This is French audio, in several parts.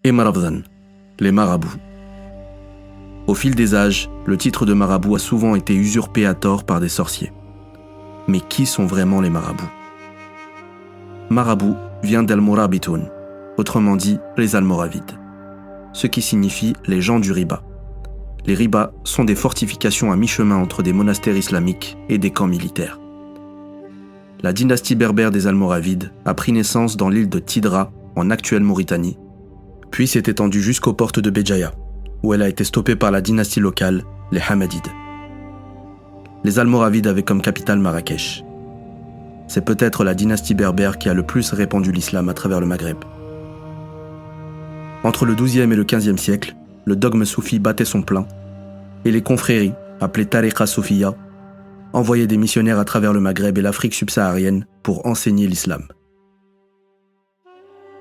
Imarabdan, les marabouts. Au fil des âges, le titre de marabout a souvent été usurpé à tort par des sorciers. Mais qui sont vraiment les marabouts? Marabout vient d'Al-Murabitoun, autrement dit les Almoravides, ce qui signifie les gens du riba. Les ribas sont des fortifications à mi-chemin entre des monastères islamiques et des camps militaires. La dynastie berbère des Almoravides a pris naissance dans l'île de Tidra, en actuelle Mauritanie, puis s'est étendue jusqu'aux portes de Béjaïa, où elle a été stoppée par la dynastie locale, les Hamadides. Les Almoravides avaient comme capitale Marrakech. C'est peut-être la dynastie berbère qui a le plus répandu l'islam à travers le Maghreb. Entre le XIIe et le XVe siècle, le dogme soufi battait son plein, et les confréries, appelées Tariqa Soufiya, envoyaient des missionnaires à travers le Maghreb et l'Afrique subsaharienne pour enseigner l'islam.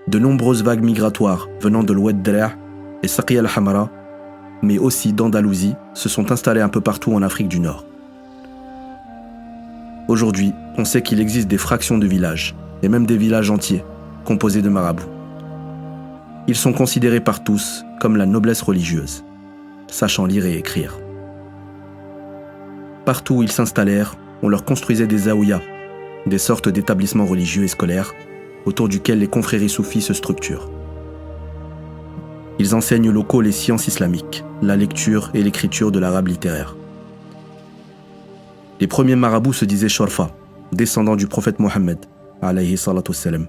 De nombreuses vagues migratoires venant de l'Oued Dra' et Saqi al-Hamra, mais aussi d'Andalousie, se sont installées un peu partout en Afrique du Nord. Aujourd'hui, on sait qu'il existe des fractions de villages, et même des villages entiers, composés de marabouts. Ils sont considérés par tous comme la noblesse religieuse, sachant lire et écrire. Partout où ils s'installèrent, on leur construisait des zaouïas, des sortes d'établissements religieux et scolaires, autour duquel les confréries soufis se structurent. Ils enseignent aux locaux les sciences islamiques, la lecture et l'écriture de l'arabe littéraire. Les premiers marabouts se disaient Shorfa, descendants du prophète Mohammed, alayhi salatu wassalam.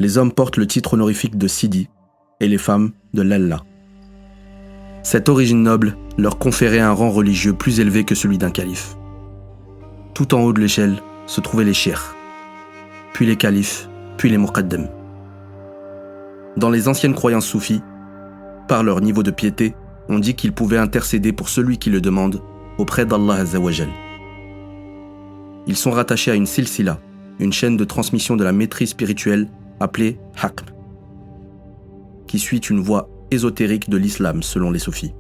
Les hommes portent le titre honorifique de Sidi et les femmes de Lalla. Cette origine noble leur conférait un rang religieux plus élevé que celui d'un calife. Tout en haut de l'échelle se trouvaient les cheikhs, puis les califes, puis les muqaddam. Dans les anciennes croyances soufis, par leur niveau de piété, on dit qu'ils pouvaient intercéder pour celui qui le demande auprès d'Allah Azza wa Jal. Ils sont rattachés à une silsila, une chaîne de transmission de la maîtrise spirituelle appelée Haqq, qui suit une voie ésotérique de l'islam selon les soufis.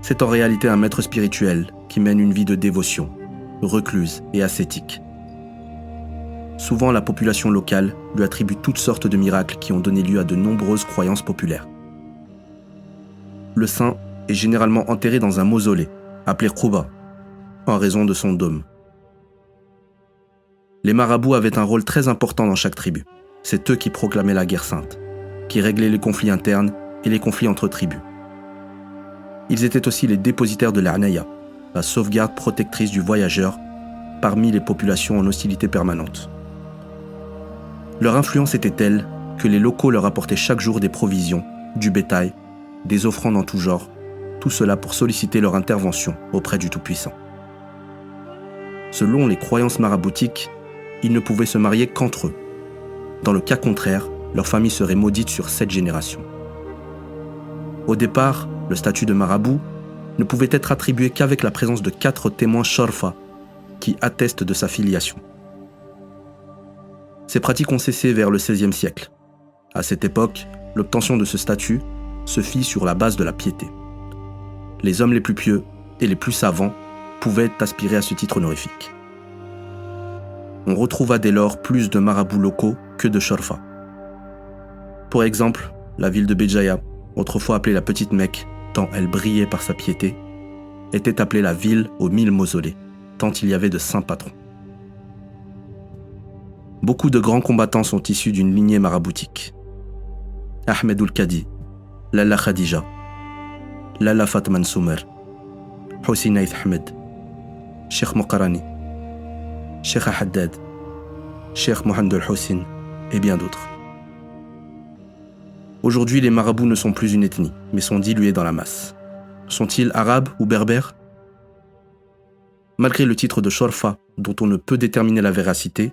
C'est en réalité un maître spirituel qui mène une vie de dévotion, recluse et ascétique. Souvent, la population locale lui attribue toutes sortes de miracles qui ont donné lieu à de nombreuses croyances populaires. Le saint est généralement enterré dans un mausolée, appelé Quba, en raison de son dôme. Les marabouts avaient un rôle très important dans chaque tribu. C'est eux qui proclamaient la guerre sainte, qui réglaient les conflits internes et les conflits entre tribus. Ils étaient aussi les dépositaires de l'Anaya, la sauvegarde protectrice du voyageur, parmi les populations en hostilité permanente. Leur influence était telle que les locaux leur apportaient chaque jour des provisions, du bétail, des offrandes en tout genre, tout cela pour solliciter leur intervention auprès du Tout-Puissant. Selon les croyances maraboutiques, ils ne pouvaient se marier qu'entre eux. Dans le cas contraire, leur famille serait maudite sur 7 générations. Au départ, le statut de marabout ne pouvait être attribué qu'avec la présence de 4 témoins shorfa qui attestent de sa filiation. Ces pratiques ont cessé vers le XVIe siècle. À cette époque, l'obtention de ce statut se fit sur la base de la piété. Les hommes les plus pieux et les plus savants pouvaient aspirer à ce titre honorifique. On retrouva dès lors plus de marabouts locaux que de shorfa. Pour exemple, la ville de Béjaïa, autrefois appelée la Petite Mecque, tant elle brillait par sa piété, était appelée la ville aux 1000 mausolées, tant il y avait de saints patrons. Beaucoup de grands combattants sont issus d'une lignée maraboutique. Ahmed Oul-Kadi, Lalla Khadija, Lalla Fatman Soumer, Hussein Aïth Ahmed, Cheikh Moqarani, Cheikh Haddad, Cheikh Mohamed al-Hussein et bien d'autres. Aujourd'hui, les marabouts ne sont plus une ethnie, mais sont dilués dans la masse. Sont-ils arabes ou berbères? Malgré le titre de Shorfa, dont on ne peut déterminer la véracité,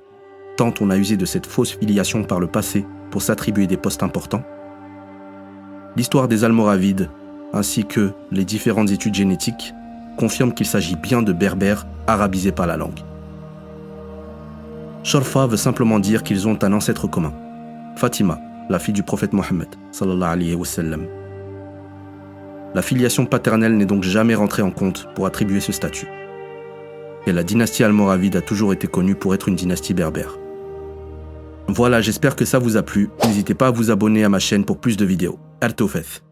tant on a usé de cette fausse filiation par le passé pour s'attribuer des postes importants, l'histoire des Almoravides, ainsi que les différentes études génétiques, confirment qu'il s'agit bien de berbères arabisés par la langue. Shorfa veut simplement dire qu'ils ont un ancêtre commun, Fatima, la fille du prophète Mohammed, sallallahu alayhi wa sallam. La filiation paternelle n'est donc jamais rentrée en compte pour attribuer ce statut. Et la dynastie almoravide a toujours été connue pour être une dynastie berbère. Voilà, j'espère que ça vous a plu. N'hésitez pas à vous abonner à ma chaîne pour plus de vidéos. Artoufeth.